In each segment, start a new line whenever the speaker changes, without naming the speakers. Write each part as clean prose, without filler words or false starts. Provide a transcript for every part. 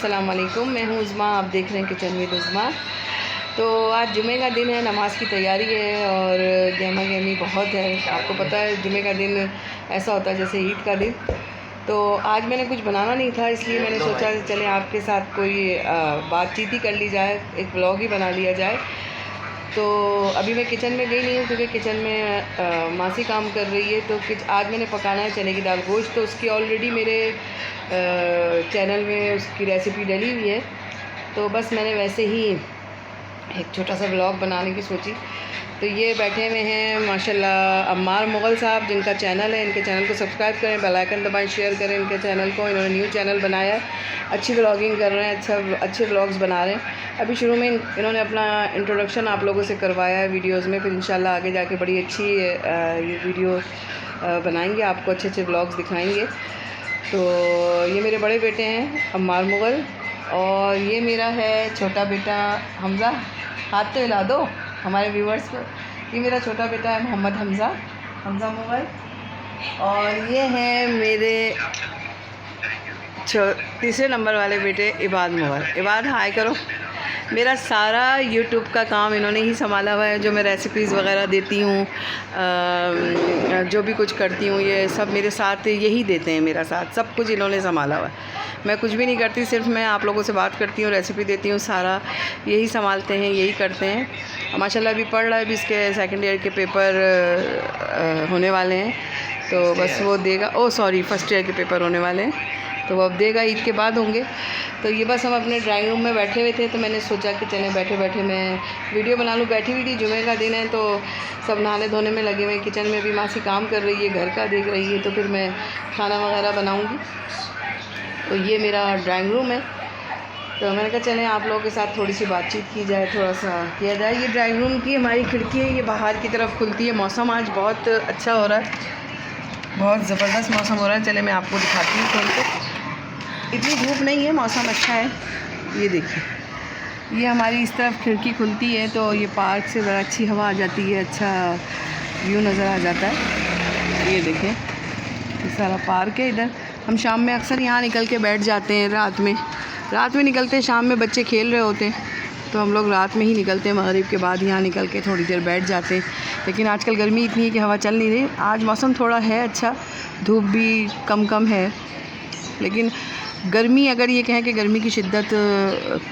अस्सलाम वालेकुम। मैं हूँ उज़्मा, आप देख रहे हैं किचन विद उज़्मा। तो आज जुमे का दिन है, नमाज़ की तैयारी है और गहमा गहमी बहुत है। आपको पता है जुमे का दिन ऐसा होता है जैसे ईद का दिन। तो आज मैंने कुछ बनाना नहीं था, इसलिए मैंने सोचा चले आपके साथ कोई बातचीत ही कर ली जाए, एक व्लॉग ही बना लिया जाए। तो अभी मैं किचन में गई नहीं हूँ क्योंकि किचन में मासी काम कर रही है। तो आज मैंने पकाना है चने की दाल गोश्त। तो उसकी ऑलरेडी मेरे चैनल में उसकी रेसिपी डली हुई है, तो बस मैंने वैसे ही एक छोटा सा व्लॉग बनाने की सोची। तो ये बैठे हुए हैं माशाल्लाह अम्मार मुग़ल साहब, जिनका चैनल है। इनके चैनल को सब्सक्राइब करें, बेल आइकन दबाएं, शेयर करें इनके चैनल को। इन्होंने न्यू चैनल बनाया है, अच्छी व्लॉगिंग कर रहे हैं, अच्छे व्लॉग्स बना रहे हैं। अभी शुरू में इन्होंने अपना इंट्रोडक्शन आप लोगों से करवाया है वीडियोज़ में, फिर इंशाल्लाह आगे जाके बड़ी अच्छी ये वीडियो बनाएंगे, आपको अच्छे अच्छे व्लॉग्स दिखाएँगे। तो ये मेरे बड़े बेटे हैं अम्मार मुग़ल, और ये मेरा है छोटा बेटा हमज़ा। हाथ तो हिला दो हमारे व्यूवर्स को। ये मेरा छोटा बेटा है मोहम्मद हमज़ा मुग़ल, और ये हैं मेरे तीसरे नंबर वाले बेटे इबाद मुग़ल। इबाद हाय करो। मेरा सारा यूट्यूब का काम इन्होंने ही संभाला हुआ है। जो मैं रेसिपीज़ वगैरह देती हूँ, जो भी कुछ करती हूँ, ये सब मेरे साथ यही देते हैं, मेरा साथ सब कुछ इन्होंने संभाला हुआ है। मैं कुछ भी नहीं करती, सिर्फ मैं आप लोगों से बात करती हूँ, रेसिपी देती हूँ, सारा यही संभालते हैं, यही करते हैं। माशाल्लाह अभी पढ़ रहा है, अभी इसके सेकंड ईयर के पेपर होने वाले हैं, तो बस वो देगा। फर्स्ट ईयर के पेपर होने वाले हैं, तो वो अब देगा, ईद के बाद होंगे। तो ये बस हम अपने ड्राइंग रूम में बैठे हुए थे, तो मैंने सोचा कि चले बैठे बैठे मैं वीडियो बना लूँ। बैठी हुई थी, जुमे का दिन है, तो सब नहाने धोने में लगे हुए। किचन में भी मासी काम कर रही है, घर का देख रही है, तो फिर मैं खाना वगैरह बनाऊँगी। तो ये मेरा ड्राइंग रूम है, तो मैंने कहा चलें आप लोगों के साथ थोड़ी सी बातचीत की जाए, थोड़ा सा किया जाए। ये ड्राइंग रूम की हमारी खिड़की है, ये बाहर की तरफ खुलती है। मौसम आज बहुत अच्छा हो रहा है, बहुत ज़बरदस्त मौसम हो रहा है। चले मैं आपको दिखाती हूँ खोल के। इतनी धूप नहीं है, मौसम अच्छा है। ये देखिए, ये हमारी इस तरफ खिड़की खुलती है, तो ये पार्क से बड़ा अच्छी हवा आ जाती है, अच्छा व्यू नज़र आ जाता है। ये देखें, ये सारा पार्क है इधर। हम शाम में अक्सर यहाँ निकल के बैठ जाते हैं, रात में निकलते हैं। शाम में बच्चे खेल रहे होते हैं, तो हम लोग रात में ही निकलते हैं, मगरिब के बाद यहाँ निकल के थोड़ी देर बैठ जाते हैं। लेकिन आजकल गर्मी इतनी है कि हवा चल नहीं रही। आज मौसम थोड़ा है अच्छा, धूप भी कम है, लेकिन गर्मी, अगर ये कहें कि गर्मी की शिद्दत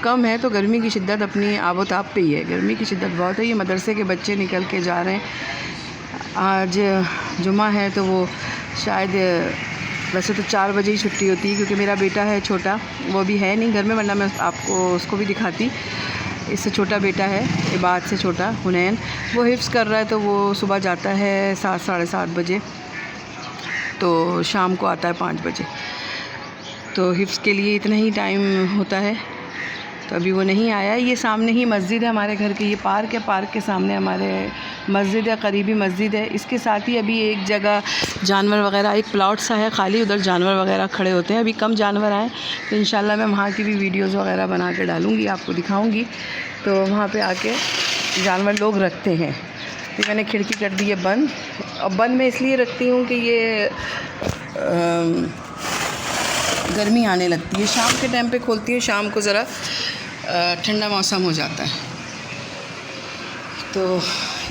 कम है, तो गर्मी की शिद्दत अपनी आबोताब पे ही है। गर्मी की शिद्दत बहुत है। ये मदरसे के बच्चे निकल के जा रहे हैं, आज जुमा है, तो वो शायद वैसे तो 4 बजे ही छुट्टी होती है, क्योंकि मेरा बेटा है छोटा, वो भी है नहीं घर में, वरना मैं आपको उसको भी दिखाती। इससे छोटा बेटा है, इबाद से छोटा हुनैन, वो हिफ्ज़ कर रहा है, तो वो सुबह जाता है 7 साढ़े 7 बजे, तो शाम को आता है 5 बजे। तो हिफ्ज़ के लिए इतना ही टाइम होता है, तो अभी वो नहीं आया। ये सामने ही मस्जिद है हमारे घर की, ये पार्क है, पार्क के सामने हमारे मस्जिद है, करीबी मस्जिद है। इसके साथ ही अभी एक जगह जानवर वगैरह, एक प्लॉट सा है खाली, उधर जानवर वगैरह खड़े होते हैं। अभी कम जानवर आए, तो इंशाल्लाह मैं वहाँ की भी वीडियोज़ वगैरह बना के डालूँगी, आपको दिखाऊँगी। तो वहाँ पर आके जानवर लोग रखते हैं। तो मैंने खिड़की कर दी है बंद, और बंद मैं इसलिए रखती हूँ कि ये गर्मी आने लगती है। शाम के टाइम पे खोलती हूँ, शाम को ज़रा ठंडा मौसम हो जाता है। तो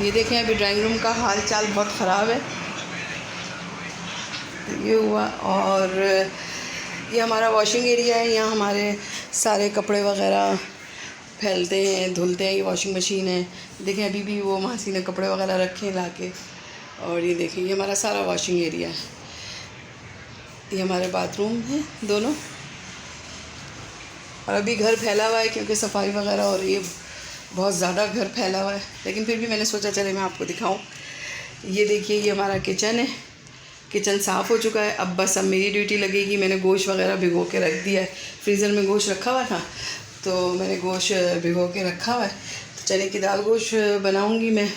ये देखें, अभी ड्राइंग रूम का हाल चाल बहुत ख़राब है। तो ये हुआ, और ये हमारा वॉशिंग एरिया है। यहाँ हमारे सारे कपड़े वगैरह फैलते हैं, धुलते हैं। ये वॉशिंग मशीन है। देखें, अभी भी वो मासी ने कपड़े वगैरह रखे हैं ला के। और ये देखें, ये हमारा सारा वॉशिंग एरिया है। ये हमारे बाथरूम हैं दोनों, और अभी घर फैला हुआ है क्योंकि सफाई वगैरह हो रही है, बहुत ज़्यादा घर फैला हुआ है। लेकिन फिर भी मैंने सोचा चले मैं आपको दिखाऊं। ये देखिए, ये हमारा किचन है। किचन साफ़ हो चुका है। अब बस मेरी ड्यूटी लगेगी। मैंने गोश्त वगैरह भिगो के रख दिया है, फ्रीज़र में गोश्त रखा हुआ था, तो मैंने गोश्त भिगो के रखा हुआ है। तो चने की दाल गोश्त बनाऊँगी मैं।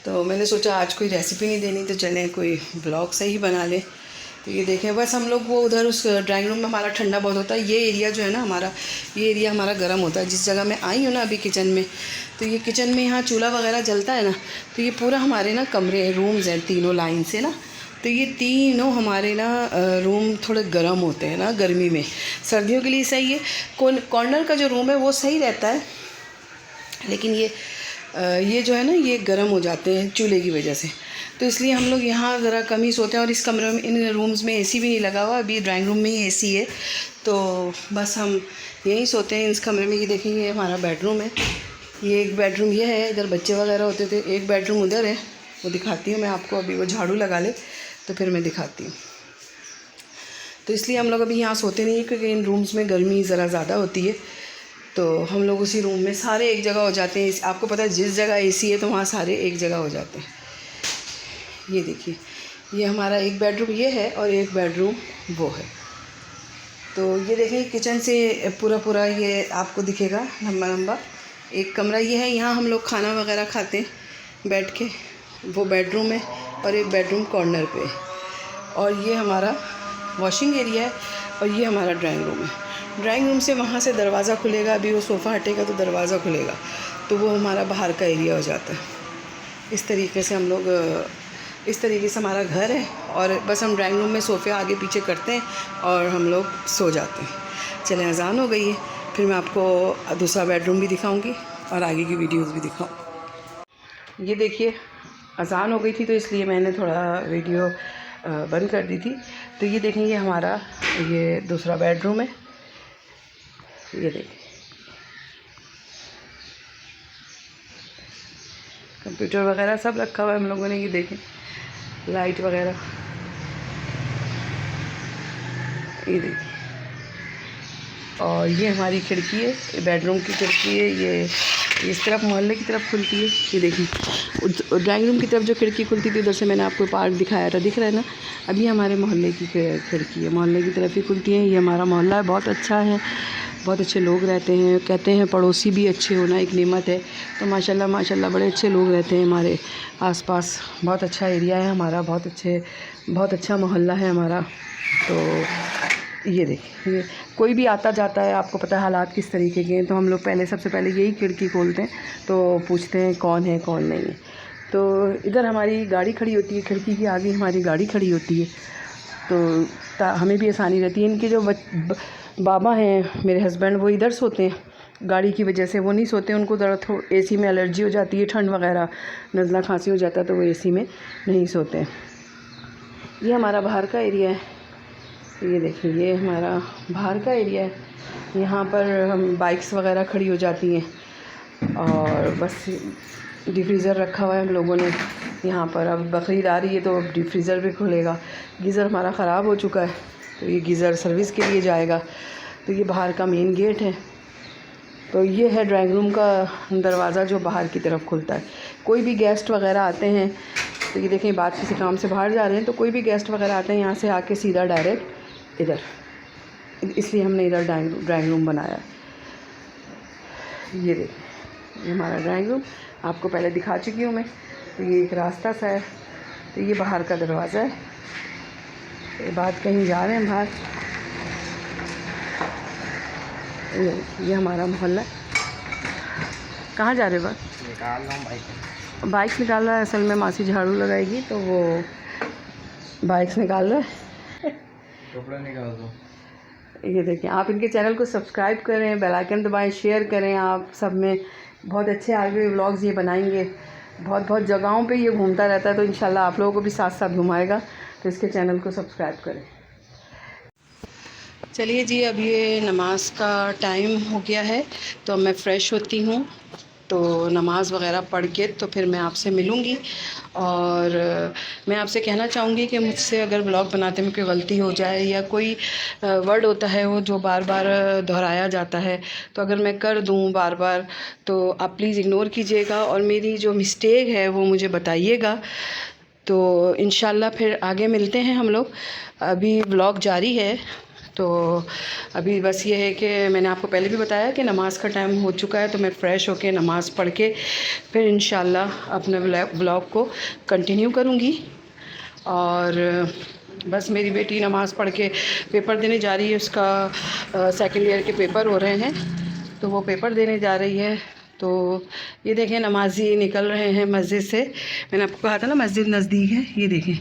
तो मैंने सोचा आज कोई रेसिपी नहीं देनी, तो चलें कोई ब्लॉग से ही बना लें। तो ये देखें, बस हम लोग वो उधर उस ड्राइंग रूम में, हमारा ठंडा बहुत होता है। ये एरिया जो है ना हमारा, ये एरिया हमारा गर्म होता है। जिस जगह मैं आई हूँ ना अभी किचन में, तो ये किचन में यहाँ चूल्हा वगैरह जलता है ना, तो ये पूरा हमारे ना कमरे रूम्स हैं तीनों लाइन से ना, तो ये तीनों हमारे ना रूम थोड़े गर्म होते हैं ना गर्मी में, सर्दियों के लिए सही है। कॉर्नर का जो रूम है वो सही रहता है, लेकिन ये जो है ना ये गर्म हो जाते हैं चूल्हे की वजह से, तो इसलिए हम लोग यहाँ ज़रा कम ही सोते हैं। और इस कमरे में, इन रूम्स में एसी भी नहीं लगा हुआ, अभी ड्राइंग रूम में ही एसी है, तो बस हम यहीं सोते हैं इस कमरे में। ये देखेंगे हमारा बेडरूम है, ये एक बेडरूम ये है, इधर बच्चे वगैरह होते थे। एक बेडरूम उधर है, वो दिखाती हूँ मैं आपको, अभी वो झाड़ू लगा ले तो फिर मैं दिखाती हूँ। तो इसलिए हम लोग अभी यहाँ सोते नहीं, क्योंकि इन रूम्स में गर्मी ज़रा ज़्यादा होती है, तो हम लोग उसी रूम में सारे एक जगह हो जाते हैं। आपको पता है जिस जगह एसी है तो वहाँ सारे एक जगह हो जाते हैं। ये देखिए, ये हमारा एक बेडरूम ये है और एक बेडरूम वो है। तो ये देखिए किचन से पूरा ये आपको दिखेगा लंबा लंबा एक कमरा ये है, यहाँ हम लोग खाना वगैरह खाते हैं बैठ के, वो बेडरूम है। और एक बेडरूम कॉर्नर पे, और ये हमारा वॉशिंग एरिया है, और ये हमारा ड्राइंग रूम है। ड्राइंग रूम से वहाँ से दरवाज़ा खुलेगा, अभी वो सोफ़ा हटेगा तो दरवाज़ा खुलेगा, तो वो हमारा बाहर का एरिया हो जाता है। इस तरीके से हम लोग, इस तरीके से हमारा घर है, और बस हम ड्राइंग रूम में सोफ़े आगे पीछे करते हैं और हम लोग सो जाते हैं। चलें, अज़ान हो गई है, फिर मैं आपको दूसरा बेडरूम भी दिखाऊंगी और आगे की वीडियोस भी दिखाऊँ। ये देखिए अज़ान हो गई थी तो इसलिए मैंने थोड़ा वीडियो बंद कर दी थी। तो ये देखेंगे हमारा ये दूसरा बेडरूम है, ये देखिए कंप्यूटर वगैरह सब रखा हुआ है हम लोगों ने। ये देखें लाइट वगैरह, ये देखिए। और ये हमारी खिड़की है, ये बेडरूम की खिड़की है, ये इस तरफ मोहल्ले की तरफ खुलती है। ये देखिए ड्राइंग रूम की तरफ जो खिड़की खुलती थी उधर से मैंने आपको पार्क दिखाया था, दिख रहा है ना। अभी हमारे मोहल्ले की खिड़की है, मोहल्ले की तरफ ही खुलती है। ये हमारा मोहल्ला है, बहुत अच्छा है, बहुत अच्छे लोग रहते हैं। कहते हैं पड़ोसी भी अच्छे होना एक नेमत है, तो माशाल्लाह माशाल्लाह बड़े अच्छे लोग रहते हैं हमारे आसपास। बहुत अच्छा एरिया है हमारा, बहुत अच्छा मोहल्ला है हमारा। तो ये देखिए कोई भी आता जाता है, आपको पता है हालात किस तरीके के हैं, तो हम लोग सबसे पहले यही खिड़की खोलते हैं, तो पूछते हैं कौन है कौन नहीं है। तो इधर हमारी गाड़ी खड़ी होती है, खिड़की के आगे हमारी गाड़ी खड़ी होती है, तो हमें भी आसानी रहती है। इनके जो बाबा हैं मेरे हस्बैंड, वो इधर सोते हैं, गाड़ी की वजह से वो नहीं सोते, उनको ज़रा एसी में एलर्जी हो जाती है, ठंड वगैरह नज़ला खांसी हो जाता है, तो वो एसी में नहीं सोते हैं। ये हमारा बाहर का एरिया है, ये देखिए ये हमारा बाहर का एरिया है। यहाँ पर हम बाइक्स वगैरह खड़ी हो जाती हैं, और बस डीप फ्रीज़र रखा हुआ है हम लोगों ने यहाँ पर। अब बकरीद आ रही है तो अब डीप फ्रीज़र भी खुलेगा। गीज़र हमारा ख़राब हो चुका है, तो ये गीज़र सर्विस के लिए जाएगा। तो ये बाहर का मेन गेट है। तो ये है ड्राइंग रूम का दरवाज़ा जो बाहर की तरफ खुलता है। कोई भी गेस्ट वगैरह आते हैं, तो ये देखें बात किसी काम से बाहर जा रहे हैं, तो कोई भी गेस्ट वगैरह आते हैं यहाँ से आके सीधा डायरेक्ट इधर, इसलिए हमने इधर ड्राइंग रूम बनाया। ये देखिए ये हमारा ड्राइंग रूम, आपको पहले दिखा चुकी हूँ मैं। तो ये एक रास्ता सा है, तो ये बाहर का दरवाज़ा है। ये बात कहीं जा रहे हैं बाहर, ये हमारा मोहल्ला। कहाँ जा रहे हो? बस निकाल रहा हूँ, बाइक निकाल रहा है। असल में मासी झाड़ू लगाएगी तो वो बाइक्स निकाल रहा है। कपड़ा निकाल दो। ये देखिए, आप इनके चैनल को सब्सक्राइब करें, बेल आइकन दबाएं, शेयर करें। आप सब में बहुत अच्छे आगे व्लॉग्स ये बनाएंगे, बहुत जगहों पे ये घूमता रहता है, तो इंशाल्लाह आप लोगों को भी साथ साथ घुमाएगा। तो इसके चैनल को सब्सक्राइब करें। चलिए जी, अब ये नमाज का टाइम हो गया है, तो अब मैं फ़्रेश होती हूँ, तो नमाज़ वगैरह पढ़ के तो फिर मैं आपसे मिलूँगी। और मैं आपसे कहना चाहूँगी कि मुझसे अगर ब्लॉग बनाते में कोई गलती हो जाए, या कोई वर्ड होता है वो जो बार बार दोहराया जाता है, तो अगर मैं कर दूँ बार बार, तो आप प्लीज़ इग्नोर कीजिएगा, और मेरी जो मिस्टेक है वो मुझे बताइएगा। तो इंशाल्लाह फिर आगे मिलते हैं हम लोग। अभी ब्लॉग जारी है, तो अभी बस ये है कि मैंने आपको पहले भी बताया कि नमाज़ का टाइम हो चुका है, तो मैं फ़्रेश होके नमाज़ पढ़ के फिर इंशाल्लाह अपने ब्लॉग को कंटिन्यू करूँगी। और बस मेरी बेटी नमाज़ पढ़ के पेपर देने जा रही है, उसका सेकंड ईयर के पेपर हो रहे हैं, तो वो पेपर देने जा रही है। तो ये देखें नमाजी निकल रहे हैं मस्जिद से। मैंने आपको कहा था ना मस्जिद नज़दीक है, ये देखें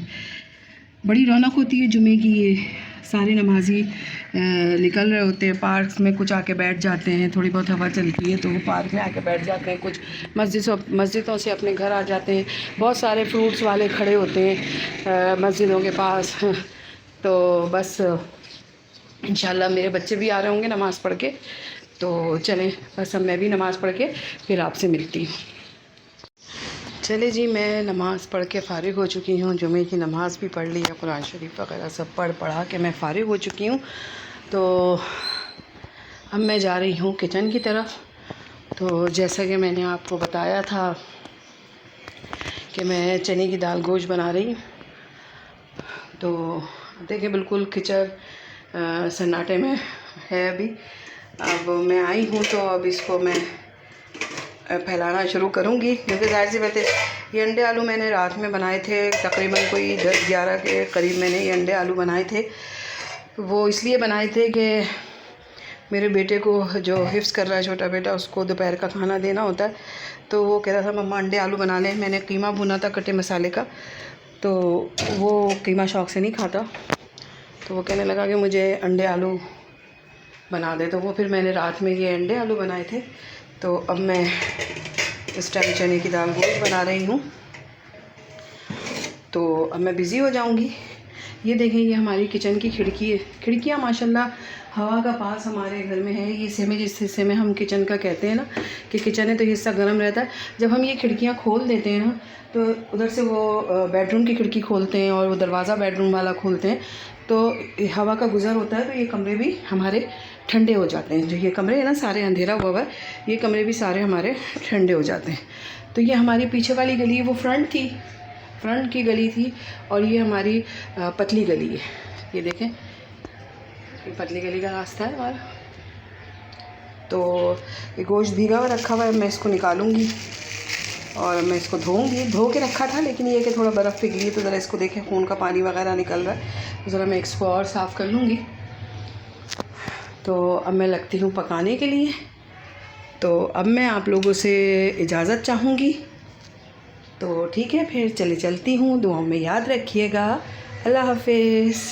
बड़ी रौनक होती है जुमे की। ये सारे नमाजी निकल रहे होते हैं, पार्क में कुछ आके बैठ जाते हैं, थोड़ी बहुत हवा चलती है तो वो पार्क में आके बैठ जाते हैं, कुछ मस्जिदों से अपने घर आ जाते हैं। बहुत सारे फ्रूट्स वाले खड़े होते हैं मस्जिदों के पास। तो बस इंशाल्लाह मेरे बच्चे भी आ रहे होंगे नमाज़ पढ़ के, तो चलें बस अब मैं भी नमाज़ पढ़ के फिर आपसे मिलती हूँ। चले जी, मैं नमाज़ पढ़ के फ़ारिग हो चुकी हूँ, जुमे की नमाज़ भी पढ़ ली है, कुरान शरीफ वगैरह सब पढ़ा के मैं फ़ारिग हो चुकी हूँ। तो अब मैं जा रही हूँ किचन की तरफ। तो जैसा कि मैंने आपको बताया था कि मैं चने की दाल गोश्त बना रही हूँ। तो देखिए बिल्कुल किचन सन्नाटे में है अभी। अब मैं आई हूँ तो अब इसको मैं फैलाना शुरू करूँगी, क्योंकि ज़ाहिर सी बात है ये अंडे आलू मैंने रात में बनाए थे, तकरीबन कोई 10-11 के करीब मैंने ये अंडे आलू बनाए थे। वो इसलिए बनाए थे कि मेरे बेटे को जो हिफ्ज़ कर रहा है छोटा बेटा, उसको दोपहर का खाना देना होता है। तो वो कह रहा था मम्मा अंडे आलू बना लें। मैंने कीमा भुना था कटे मसाले का, तो वो कीमा शौक़ से नहीं खाता, तो वो कहने लगा कि मुझे अंडे आलू बना दे। तो वो फिर मैंने रात में ये अंडे आलू बनाए थे। तो अब मैं इस टाइम चने की दाल गोश्त बना रही हूँ। तो अब मैं बिज़ी हो जाऊँगी। ये देखें, ये हमारी किचन की खिड़की है। खिड़कियाँ माशाल्लाह हवा का पास हमारे घर में है। ये हिस्से में, जिस हिस्से में हम किचन का कहते हैं ना कि किचन है, तो हिस्सा गर्म रहता है। जब हम ये खिड़कियाँ खोल देते हैं ना, तो उधर से वो बेडरूम की खिड़की खोलते हैं और वो दरवाज़ा बेडरूम वाला खोलते हैं, तो हवा का गुज़र होता है, तो ये कमरे भी हमारे ठंडे हो जाते हैं। जो ये कमरे हैं ना, सारे अंधेरा हुआ है, ये कमरे भी सारे हमारे ठंडे हो जाते हैं। तो ये हमारी पीछे वाली गली, वो फ्रंट की गली थी, और ये हमारी पतली गली है। ये देखें, ये पतली गली का रास्ता है हमारा। तो ये गोश्त भीगा हुआ रखा हुआ है, मैं इसको निकालूंगी और मैं इसको धो के रखा था, लेकिन ये कि थोड़ा बर्फ़ पिघली है, तो ज़रा इसको देखें खून का पानी वगैरह निकल रहा है, तो ज़रा मैं इसको और साफ़ कर लूँगी। तो अब मैं लगती हूँ पकाने के लिए। तो अब मैं आप लोगों से इजाज़त चाहूँगी। तो ठीक है, फिर चलती हूँ। दुआओं में याद रखिएगा। अल्लाह हाफ़िज़।